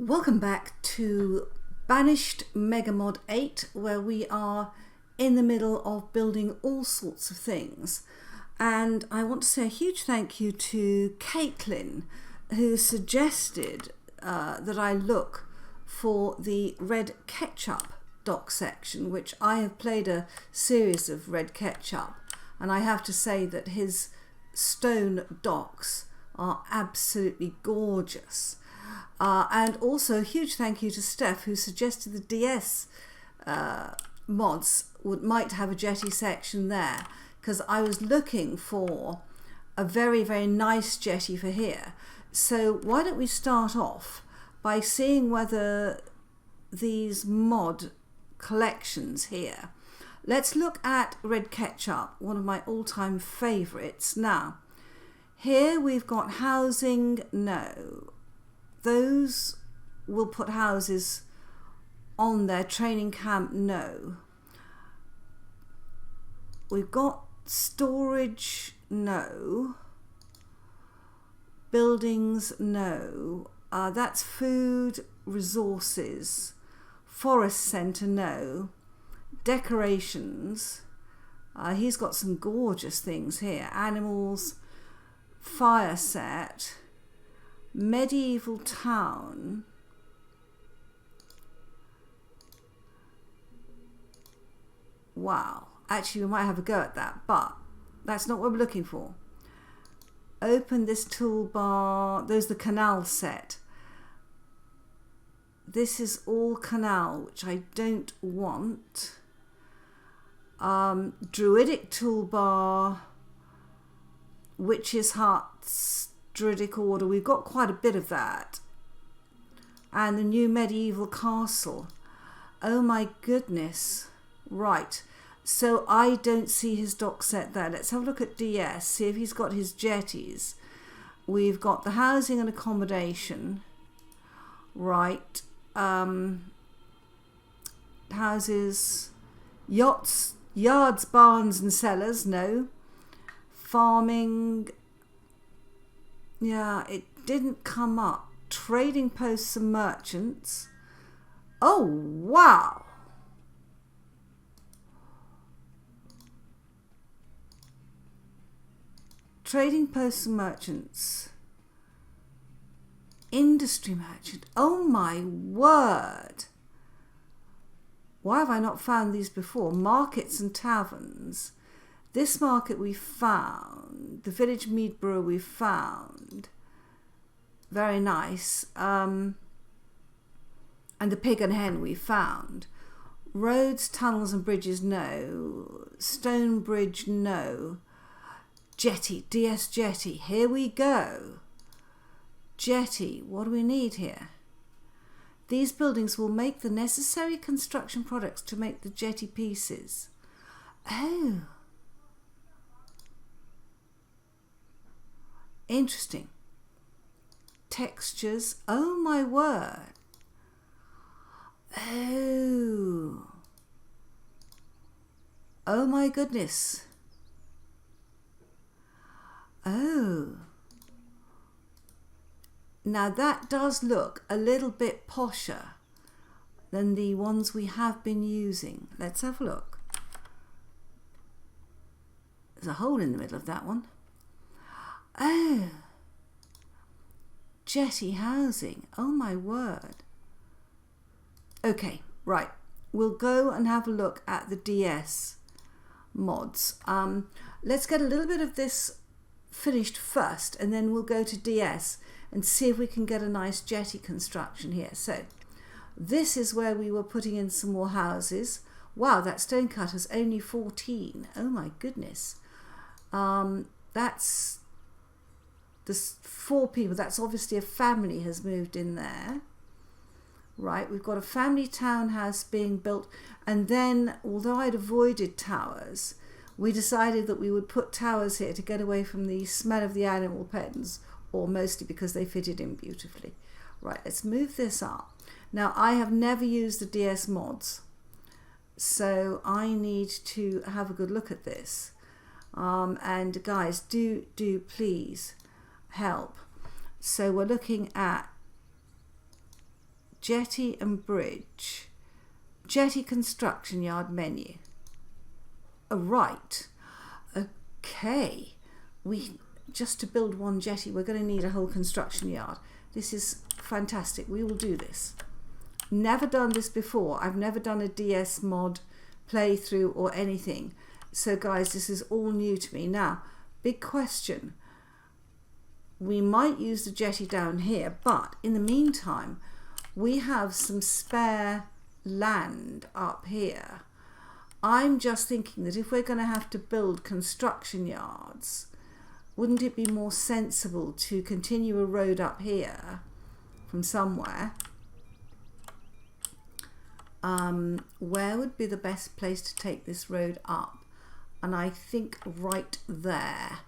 Welcome back to Banished Megamod 8, where we are in the middle of building all sorts of things. And I want to say a huge thank you to Caitlin, who suggested that I look for the red ketchup dock section, which I have played a series of red ketchup, and I have to say that his stone docks are absolutely gorgeous. And also a huge thank you to Steph, who suggested the DS mods might have a jetty section there, because I was looking for a very, very nice jetty for here. So why don't we start off by seeing whether these mod collections here. Let's look at red ketchup, one of my all-time favorites. Now, here we've got housing, no. Those will put houses on their training camp, no. We've got storage, no. Buildings, no. That's food, resources. Forest centre, no. Decorations, he's got some gorgeous things here. Animals, fire set. Medieval town, wow, actually we might have a go at that, but that's not what we're looking for. Open this toolbar. There's the canal set. This is all canal, which I don't want. Druidic toolbar, witches' huts, Druidic order, we've got quite a bit of that. And the new medieval castle. Oh my goodness. Right, so I don't see his dock set there. Let's have a look at DS, see if he's got his jetties. We've got the housing and accommodation. Right, houses, yachts, yards, barns and cellars, no. Farming, yeah, it didn't come up. Trading posts and merchants. Oh, wow. Trading posts and merchants. Industry merchant. Oh my word. Why have I not found these before? Markets and taverns. This market we found, the village mead brewer we found, very nice, and the pig and hen we found. Roads, tunnels and bridges, no. Stone bridge, no. Jetty, DS jetty, here we go. Jetty, what do we need here? These buildings will make the necessary construction products to make the jetty pieces. Oh. Interesting. Textures. Oh my word. Oh. Oh my goodness. Oh. Now that does look a little bit posher than the ones we have been using. Let's have a look. There's a hole in the middle of that one. Oh, jetty housing. Oh my word. Okay, right. We'll go and have a look at the DS mods. Let's get a little bit of this finished first, and then we'll go to DS and see if we can get a nice jetty construction here. So this is where we were putting in some more houses. Wow, that stone cutter's only 14. Oh my goodness. That's... There's 4 people. That's obviously a family has moved in there. Right, we've got a family townhouse being built. And then, although I'd avoided towers, we decided that we would put towers here to get away from the smell of the animal pens, or mostly because they fitted in beautifully. Right, let's move this up. Now, I have never used the DS mods, so I need to have a good look at this. And guys, do please help. So we're looking at jetty and bridge. Jetty construction yard menu. Oh, right. Okay. Just to build one jetty, we're going to need a whole construction yard. This is fantastic. We will do this. Never done this before. I've never done a DS mod playthrough or anything. So guys, this is all new to me. Now, big question. We might use the jetty down here, but in the meantime, we have some spare land up here. I'm just thinking that if we're going to have to build construction yards, wouldn't it be more sensible to continue a road up here from somewhere? Where would be the best place to take this road up? And I think right there.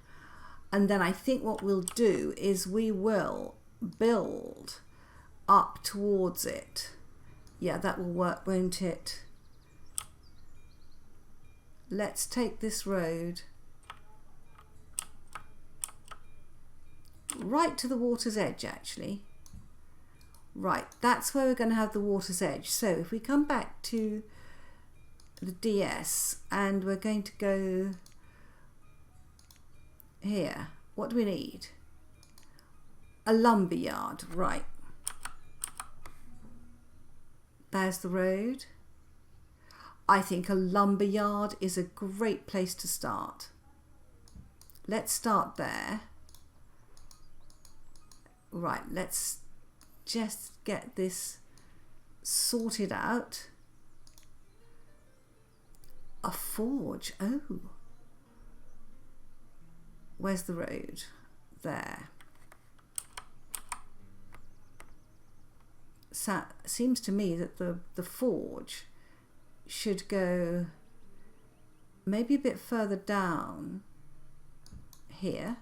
And then I think what we'll do is we will build up towards it. Yeah, that will work, won't it? Let's take this road right to the water's edge, actually. Right, that's where we're going to have the water's edge. So if we come back to the DS and we're going to go here, what do we need? A lumber yard, right. There's the road. I think a lumber yard is a great place to start. Let's start there. Right, let's just get this sorted out. A forge. Oh. Where's the road? There. So, seems to me that the forge should go maybe a bit further down here.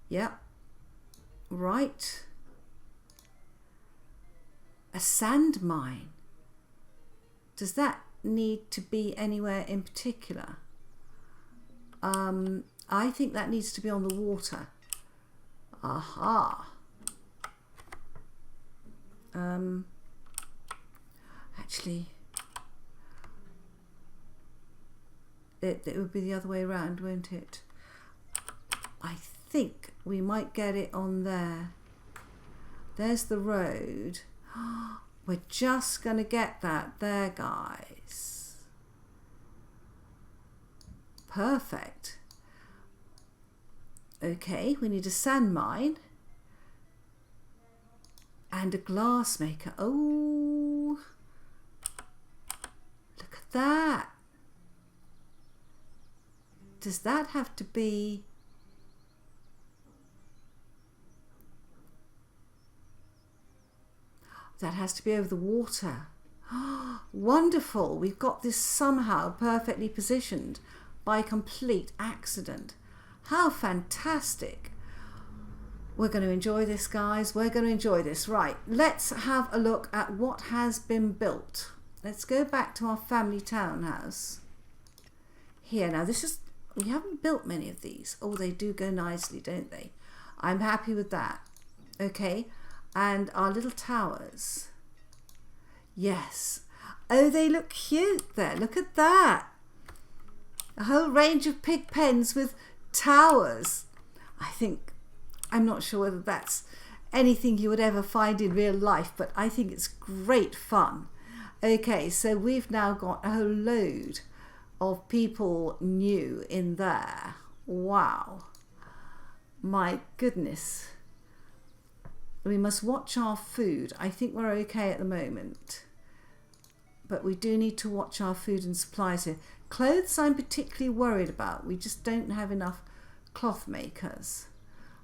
Yep. Right. A sand mine. Does that need to be anywhere in particular? I think that needs to be on the water. Aha. Actually, it would be the other way around, won't it? I think we might get it on there. There's the road. We're just going to get that there, guys. Perfect. Okay, we need a sand mine. And a glass maker. Oh, look at that. Does that have to be... That has to be over the water. Wonderful. We've got this somehow perfectly positioned by complete accident. How fantastic. We're going to enjoy this, guys. We're going to enjoy this. Right, let's have a look at what has been built. Let's go back to our family townhouse. Here, now this is... We haven't built many of these. Oh, they do go nicely, don't they? I'm happy with that. Okay. And our little towers. Yes. Oh, they look cute there. Look at that. A whole range of pig pens with towers. I think, I'm not sure whether that's anything you would ever find in real life, but I think it's great fun. Okay, so we've now got a whole load of people new in there. Wow. My goodness. We must watch our food. I think we're okay at the moment. But we do need to watch our food and supplies here. Clothes I'm particularly worried about. We just don't have enough cloth makers.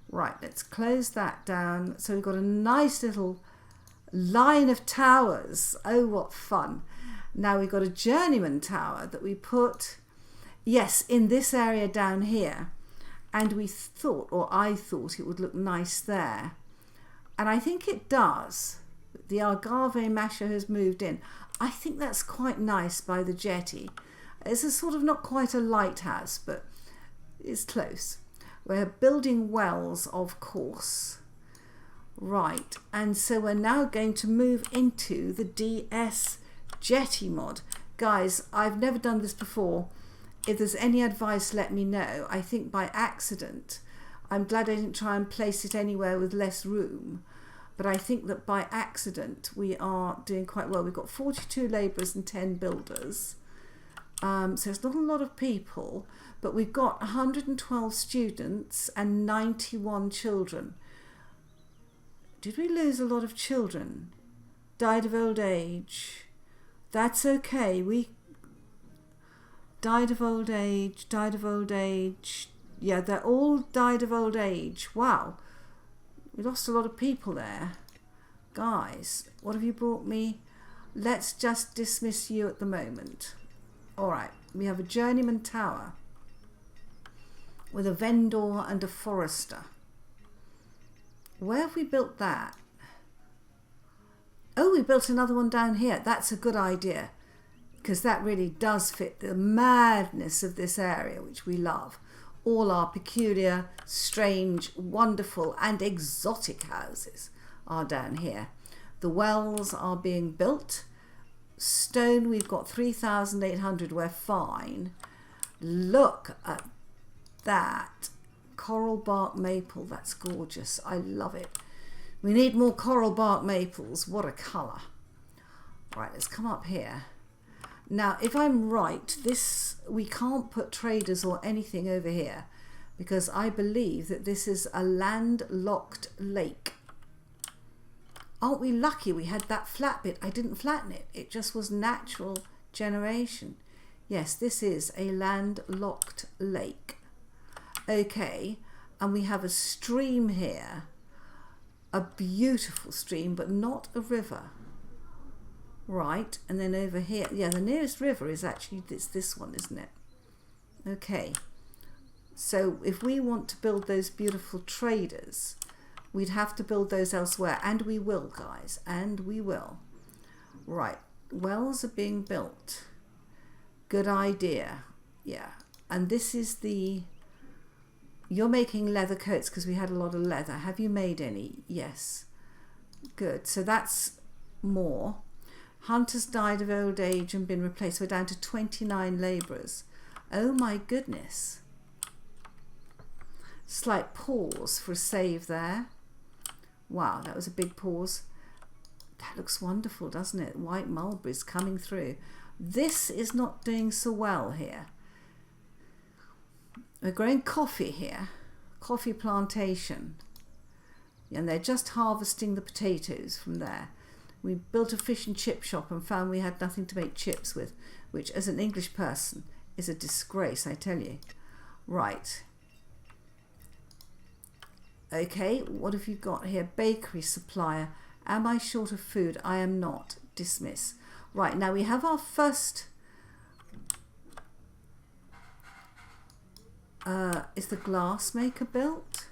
Right, let's close that down. So we've got a nice little line of towers. Oh, what fun. Now we've got a journeyman tower that we put, yes, in this area down here. And we thought, or I thought, it would look nice there. And I think it does. The agave masher has moved in. I think that's quite nice by the jetty. It's a sort of not quite a lighthouse, but it's close. We're building wells, of course. Right, and so we're now going to move into the DS Jetty mod. Guys, I've never done this before. If there's any advice, let me know. I think by accident, I'm glad I didn't try and place it anywhere with less room, but I think that by accident we are doing quite well. We've got 42 labourers and 10 builders, so it's not a lot of people, but we've got 112 students and 91 children. Did we lose a lot of children? Died of old age. That's okay. We died of old age, died of old age. Yeah, they're all died of old age. Wow. We lost a lot of people there. Guys, what have you brought me? Let's just dismiss you at the moment. All right, we have a journeyman tower with a vendor and a forester. Where have we built that? Oh, we built another one down here. That's a good idea, because that really does fit the madness of this area, which we love. All our peculiar, strange, wonderful and exotic houses are down here. The wells are being built. Stone, we've got 3,800. We're fine. Look at that. Coral bark maple, that's gorgeous. I love it. We need more coral bark maples. What a colour. Right, let's come up here. Now, if I'm right, we can't put traders or anything over here, because I believe that this is a landlocked lake. Aren't we lucky we had that flat bit? I didn't flatten it. It just was natural generation. Yes, this is a landlocked lake. Okay, and we have a stream here, a beautiful stream, but not a river. Right, and then over here, yeah, the nearest river is actually this one, isn't it? Okay, so if we want to build those beautiful traders, we'd have to build those elsewhere, and we will, guys, and we will. Right, wells are being built. Good idea, yeah, and this is the... You're making leather coats because we had a lot of leather. Have you made any? Yes. Good. So that's more. Hunters died of old age and been replaced. We're down to 29 labourers. Oh my goodness. Slight pause for a save there. Wow, that was a big pause. That looks wonderful, doesn't it? White mulberries coming through. This is not doing so well here. We're growing coffee here, coffee plantation, and they're just harvesting the potatoes from there. We built a fish and chip shop and found we had nothing to make chips with, which as an English person is a disgrace, I tell you. Right. Okay, what have you got here? Bakery supplier. Am I short of food? I am not. Dismiss. Right, now we have our first... is the glassmaker built?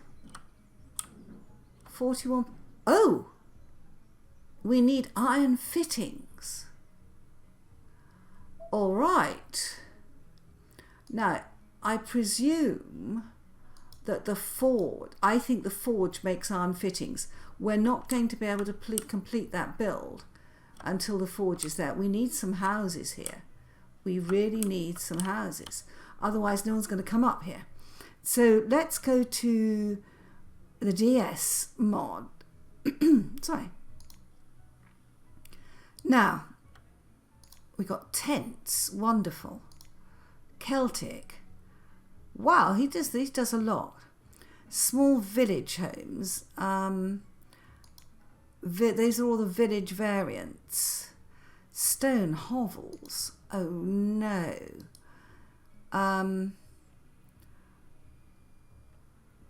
41. Oh! We need iron fittings. All right. Now, I presume that the forge, I think the forge makes iron fittings. We're not going to be able to complete that build until the forge is there. We need some houses here. We really need some houses. Otherwise, no one's going to come up here. So let's go to the DS mod. Sorry. Now, we got tents. Wonderful. Celtic. Wow, he does a lot. Small village homes. These are all the village variants. Stone hovels. Oh no.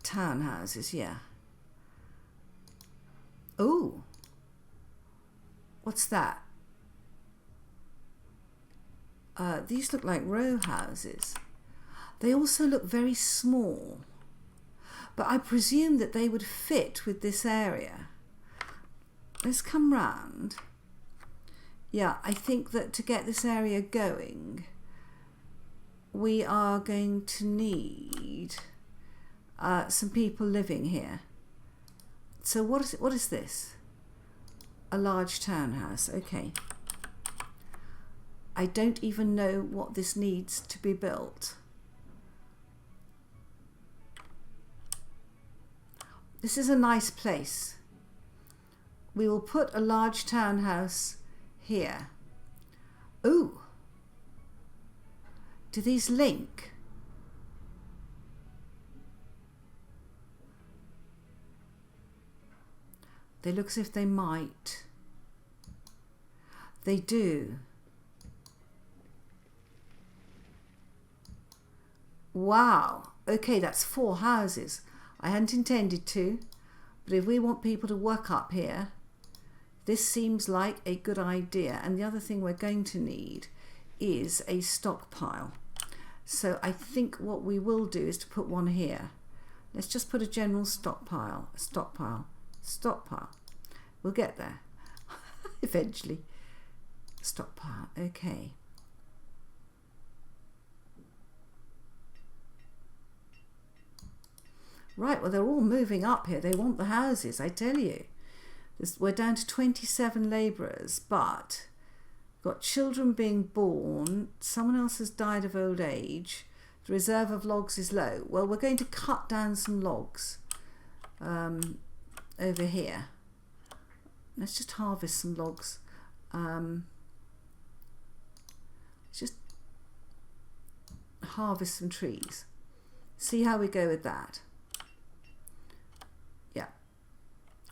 Townhouses, yeah. Oh, what's that? These look like row houses. They also look very small, but I presume that they would fit with this area. Let's come round. Yeah, I think that to get this area going, we are going to need some people living here. So what is this? A large townhouse. Okay. I don't even know what this needs to be built. This is a nice place. We will put a large townhouse here. Ooh. Do these link? They look as if they might. They do. Wow. Okay, that's 4 houses. I hadn't intended to, but if we want people to work up here, this seems like a good idea. And the other thing we're going to need is a stockpile. So I think what we will do is to put one here. Let's just put a general stockpile. We'll get there eventually. Stockpile. Okay. Right, well, they're all moving up here. They want the houses, I tell you. We're down to 27 labourers, but got children being born. Someone else has died of old age. The reserve of logs is low. Well, we're going to cut down some logs over here. Let's just harvest some logs. Just harvest some trees. See how we go with that. Yeah.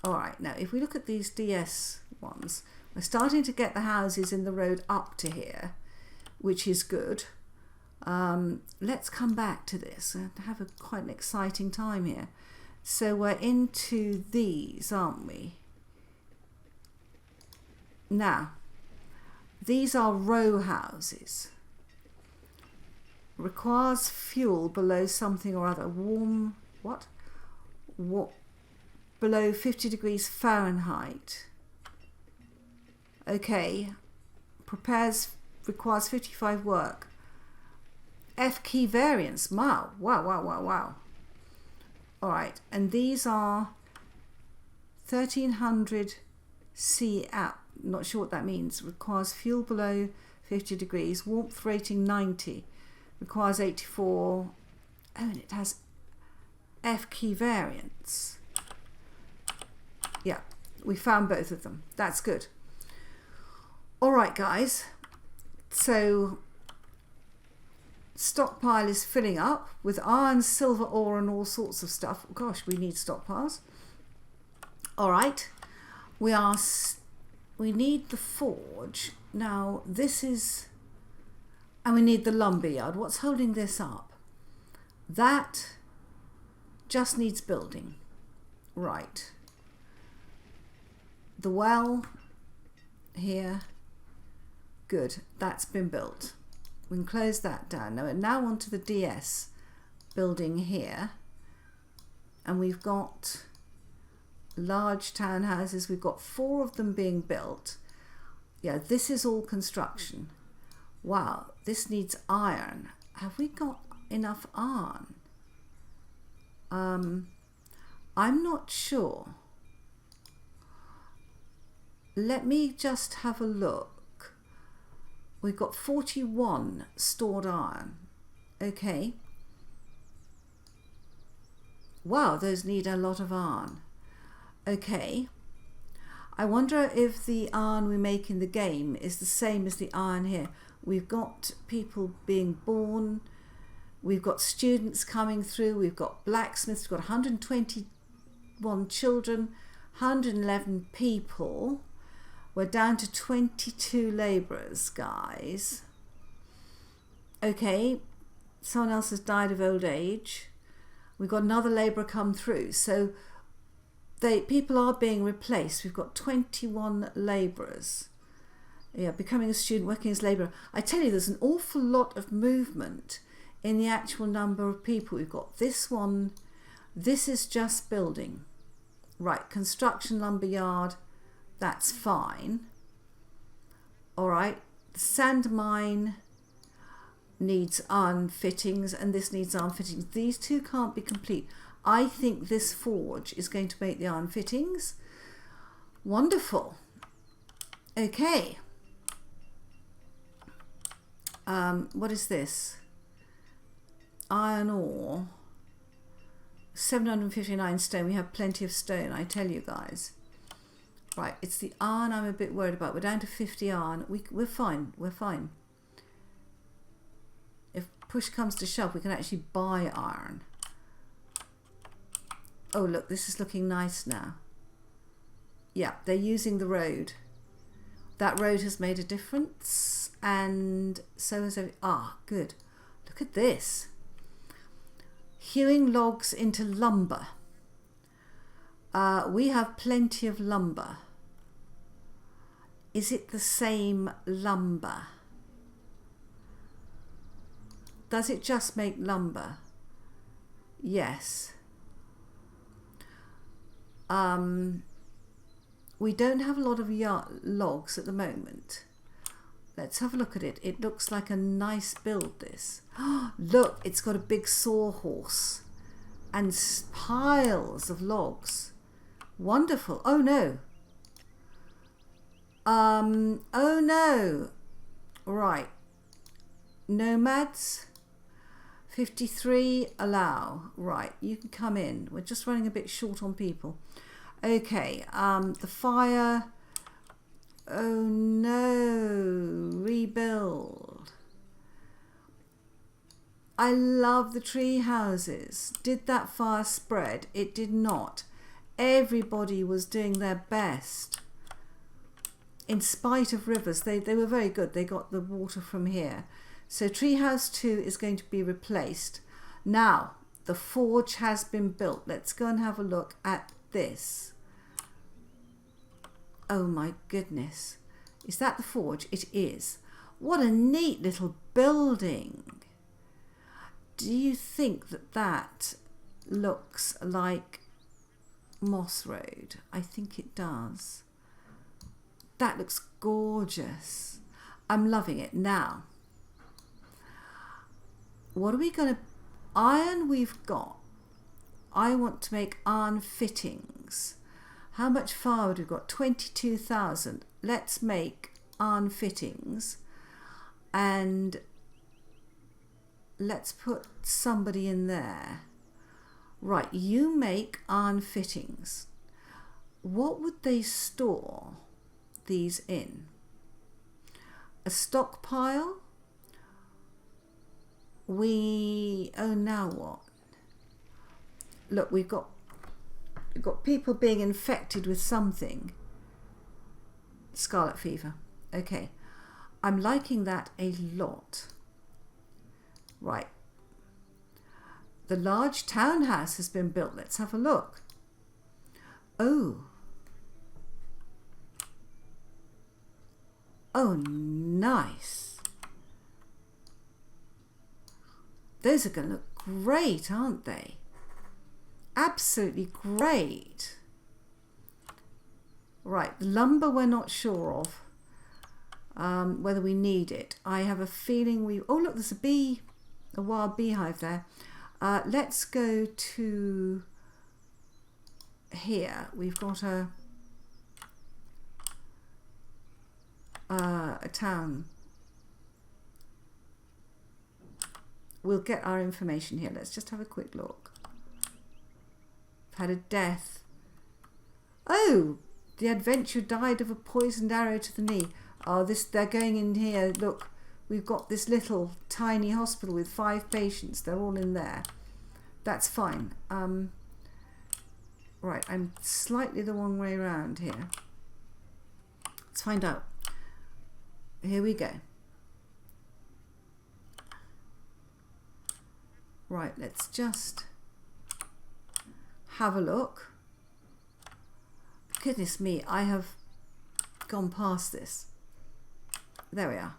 All right. Now, if we look at these DS ones, we're starting to get the houses in the road up to here, which is good. Let's come back to this and have quite an exciting time here. So we're into these, aren't we? Now, these are row houses. Requires fuel below something or other. Warm, what? Below 50 degrees Fahrenheit. Okay. Requires 55 work. F key variance. Wow. All right. And these are 1300 C app. Not sure what that means. Requires fuel below 50 degrees. Warmth rating 90. Requires 84. Oh, and it has F key variance. Yeah, we found both of them. That's good. All right, guys. So stockpile is filling up with iron, silver ore and all sorts of stuff. Gosh, we need stockpiles. All right. We need the forge. Now, this is... And we need the lumber yard. What's holding this up? That just needs building. Right. The well here. Good. That's been built. We can close that down. Now onto the DS building here. And we've got large townhouses. We've got 4 of them being built. Yeah, this is all construction. Wow, this needs iron. Have we got enough iron? I'm not sure. Let me just have a look. We've got 41 stored iron. Okay. Wow, those need a lot of iron. Okay. I wonder if the iron we make in the game is the same as the iron here. We've got people being born. We've got students coming through. We've got blacksmiths. We've got 121 children, 111 people. We're down to 22 labourers, guys. Okay, someone else has died of old age. We've got another labourer come through. So people are being replaced. We've got 21 labourers. Yeah, becoming a student, working as labourer. I tell you, there's an awful lot of movement in the actual number of people. We've got this one. This is just building. Right, construction lumber yard. That's fine. All right, the sand mine needs iron fittings and this needs iron fittings. These two can't be complete. I think this forge is going to make the iron fittings. Wonderful. Okay. What is this? Iron ore. 759 stone. We have plenty of stone, I tell you guys. Right, it's the iron I'm a bit worried about. We're down to 50 iron. We're fine. We're fine. If push comes to shove, we can actually buy iron. Oh, look, this is looking nice now. Yeah, they're using the road. That road has made a difference. And so has every... Ah, good. Look at this. Hewing logs into lumber. We have plenty of lumber. Is it the same lumber? Does it just make lumber? Yes. We don't have a lot of logs at the moment. Let's have a look at it. It looks like a nice build, this. Look, it's got a big sawhorse and piles of logs. Wonderful. Oh no. Oh no. Right. Nomads. 53, allow. Right, you can come in. We're just running a bit short on people. Okay, the fire. Oh no, rebuild. I love the tree houses. Did that fire spread? It did not. Everybody was doing their best. In spite of rivers, they were very good. They got the water from here. So treehouse 2 is going to be replaced. Now, the forge has been built. Let's go and have a look at this. Oh my goodness. Is that the forge? It is. What a neat little building. Do you think that that looks like Moss Road? I think it does. That looks gorgeous. I'm loving it. Now, what are we going to... Iron we've got. I want to make iron fittings. How much firewood we've got? 22,000. Let's make iron fittings. And let's put somebody in there. Right, you make iron fittings. What would they store these in? A stockpile? Oh, now what? Look, we've got people being infected with something. Scarlet fever. Okay. I'm liking that a lot. Right. The large townhouse has been built. Let's have a look. Oh. Oh, nice. Those are going to look great, aren't they? Absolutely great. Right, lumber we're not sure of whether we need it. I have a feeling we... Oh, look, there's a wild beehive there. Let's go to here. We've got a town. We'll get our information here. Let's just have a quick look. Had a death. Oh, the adventurer died of a poisoned arrow to the knee. Oh, they're going in here. Look, we've got this little tiny hospital with 5 patients. They're all in there. That's fine. Right, I'm slightly the wrong way around here. Let's find out. Here we go. Right, let's just have a look. Goodness me, I have gone past this. There we are.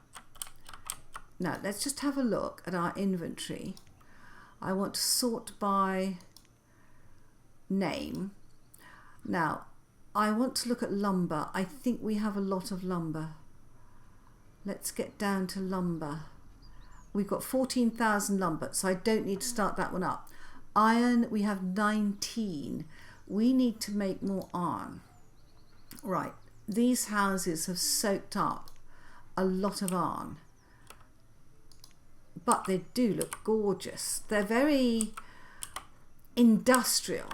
Now, let's just have a look at our inventory. I want to sort by name. Now, I want to look at lumber. I think we have a lot of lumber. Let's get down to lumber. We've got 14,000 lumber, so I don't need to start that one up. Iron, we have 19. We need to make more iron. Right, these houses have soaked up a lot of iron, but they do look gorgeous. They're very industrial,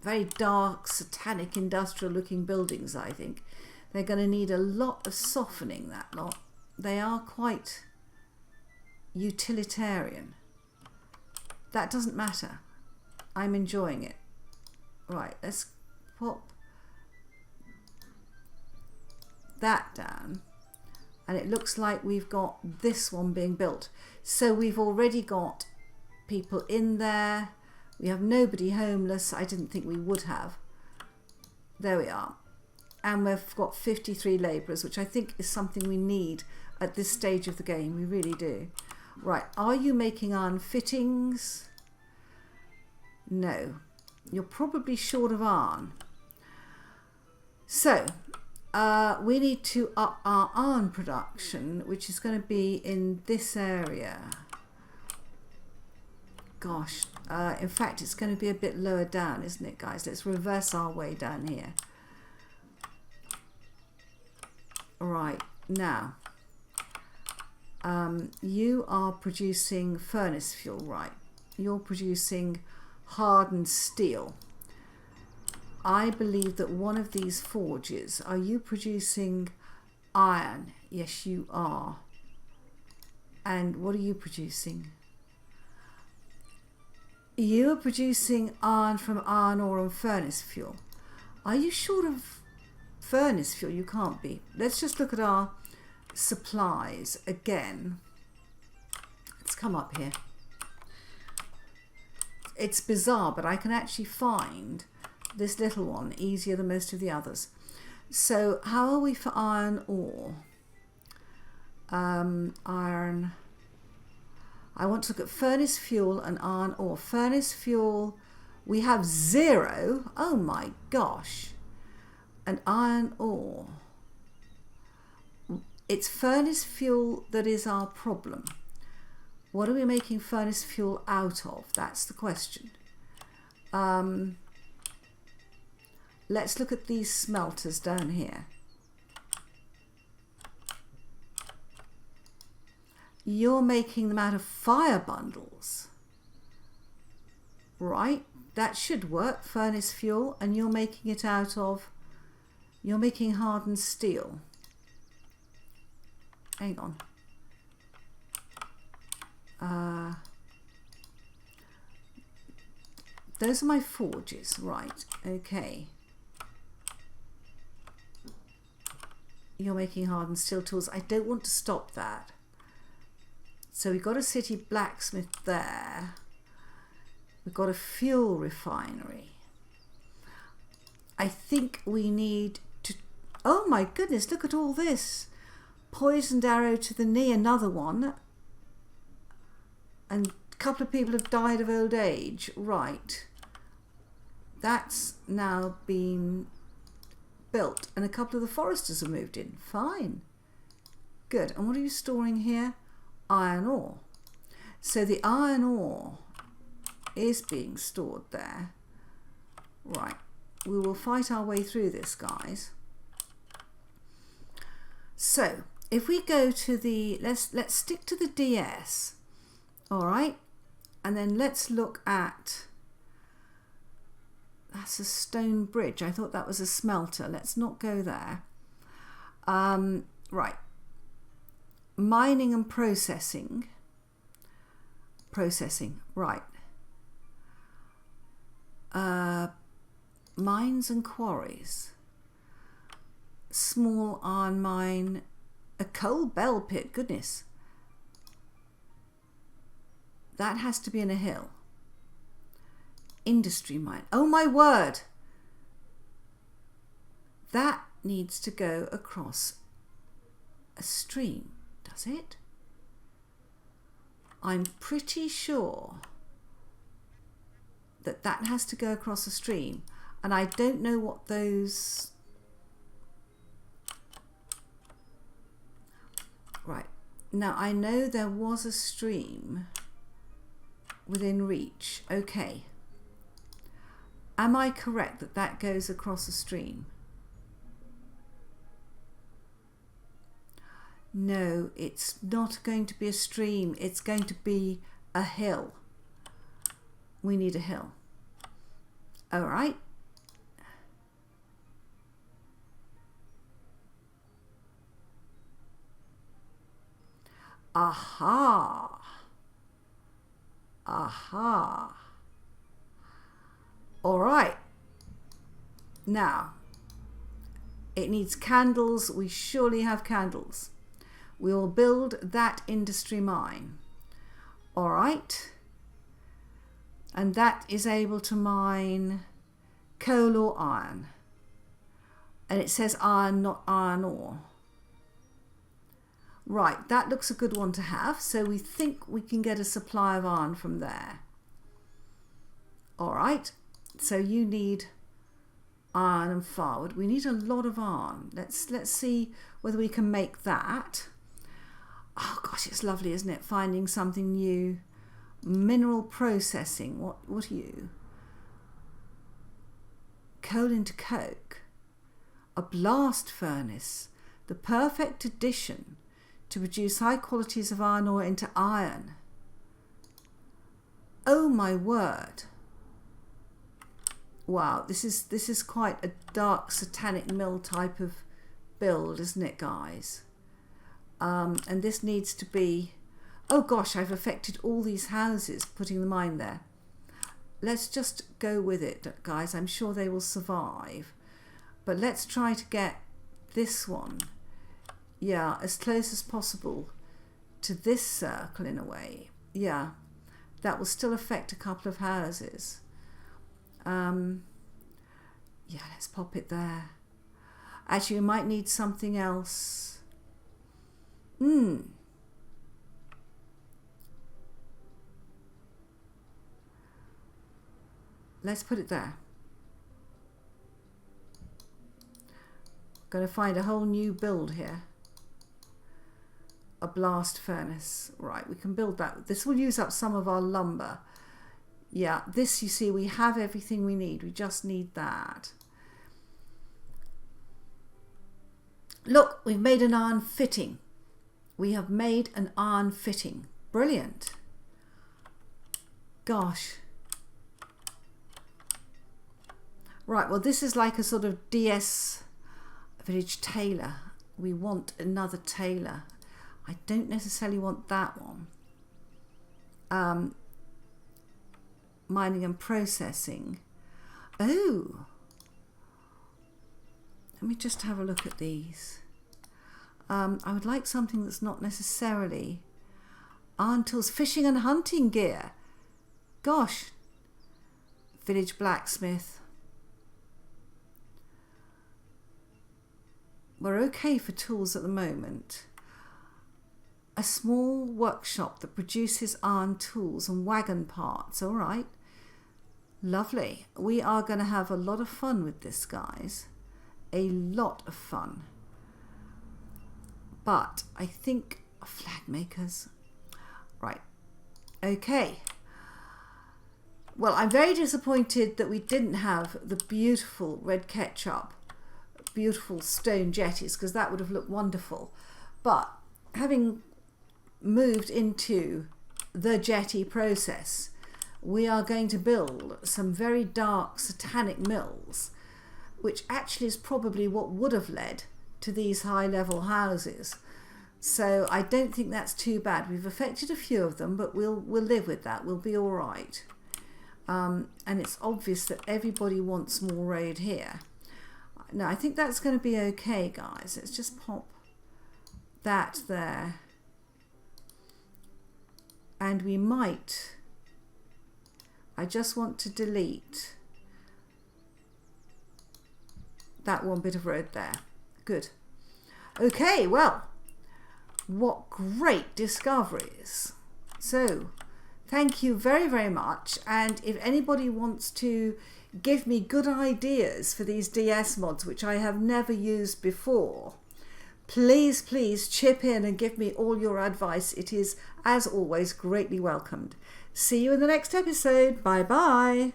very dark, satanic, industrial looking buildings. I think they're going to need a lot of softening, that lot. They are quite utilitarian. That doesn't matter. I'm enjoying it. Right, let's pop that down. And it looks like we've got this one being built. So we've already got people in there. We have nobody homeless. I didn't think we would have. There we are. And we've got 53 labourers, which I think is something we need at this stage of the game. We really do. Right, are you making iron fittings? No. You're probably short of iron. So, we need to up our iron production, which is going to be in this area. Gosh, in fact, it's going to be a bit lower down, isn't it, guys? Let's reverse our way down here. Right, now, you are producing furnace fuel, right? You're producing hardened steel. I believe that one of these forges, are you producing iron? Yes, you are. And what are you producing? You are producing iron from iron ore and furnace fuel. Are you short of furnace fuel? You can't be. Let's just look at our supplies again. Let's come up here. It's bizarre, but I can actually find this little one easier than most of the others. So how are we for iron ore? Iron. I want to look at furnace fuel and iron ore. Furnace fuel, we have 0. Oh my gosh. And iron ore. It's furnace fuel that is our problem. What are we making furnace fuel out of? That's the question. Let's look at these smelters down here. You're making them out of fire bundles. Right, that should work. Furnace fuel, and you're making it out of, you're making hardened steel. Hang on. Those are my forges, right, okay. You're making hardened steel tools. I don't want to stop that. So we've got a city blacksmith there. We've got a fuel refinery. I think we need to... Oh my goodness, look at all this. Poisoned arrow to the knee, another one. And a couple of people have died of old age. Right. That's now been built. And a couple of the foresters have moved in. Fine. Good. And what are you storing here? Iron ore. So the iron ore is being stored there. Right. We will fight our way through this, guys. So if we go to the, let's stick to the DS. All right. And then let's look at, that's a stone bridge. I thought that was a smelter. Let's not go there. Right. Mining and processing. Right. Mines and quarries. Small iron mine. A coal bell pit. Goodness. That has to be in a hill. Industry mine. Oh my word. That needs to go across a stream. Does it? I'm pretty sure that that has to go across a stream, and I don't know what those... Right, now I know there was a stream within reach. Okay. Am I correct that that goes across a stream? No, it's not going to be a stream. It's going to be a hill. We need a hill. All right. Aha. Aha. All right. Now, it needs candles. We surely have candles. We will build that industry mine. All right. And that is able to mine coal or iron. And it says iron, not iron ore. Right, that looks a good one to have. So we think we can get a supply of iron from there. All right. So you need iron and firewood. We need a lot of iron. Let's see whether we can make that. Oh gosh, it's lovely, isn't it? Finding something new. Mineral processing. What are you? Coal into coke. A blast furnace. The perfect addition to produce high qualities of iron ore into iron. Oh my word. Wow, this is quite a dark satanic mill type of build, isn't it, guys? And this needs to be... Oh gosh, I've affected all these houses putting the mine there. Let's just go with it, guys. I'm sure they will survive. But let's try to get this one, yeah, as close as possible to this circle in a way. Yeah, that will still affect a couple of houses. Yeah, let's pop it there. Actually, we might need something else. Let's put it there. Going to find a whole new build here. A blast furnace. Right, we can build that. This will use up some of our lumber. Yeah, this, you see, we have everything we need. We just need that. Look, we've made an iron fitting. We have made an iron fitting. Brilliant. Gosh. Right, well, this is like a sort of DS village tailor. We want another tailor. I don't necessarily want that one. Mining and processing. Oh. Let me just have a look at these. I would like something that's not necessarily iron tools, fishing and hunting gear. Gosh. Village blacksmith. We're okay for tools at the moment. A small workshop that produces iron tools and wagon parts. All right. Lovely. We are going to have a lot of fun with this, guys. A lot of fun. But I think flag makers. Right. Okay. Well, I'm very disappointed that we didn't have the beautiful red ketchup, beautiful stone jetties, because that would have looked wonderful. But having moved into the jetty process, we are going to build some very dark satanic mills, which actually is probably what would have led to these high level houses. So I don't think that's too bad. We've affected a few of them, but we'll live with that. We'll be all right. And it's obvious that everybody wants more road here. No, I think that's going to be okay, guys. Let's just pop that there. And we might... I just want to delete that one bit of road there. Good. Okay, well, what great discoveries. So, thank you very, very much. And if anybody wants to give me good ideas for these DS mods, which I have never used before, please, please chip in and give me all your advice. It is, as always, greatly welcomed. See you in the next episode. Bye bye.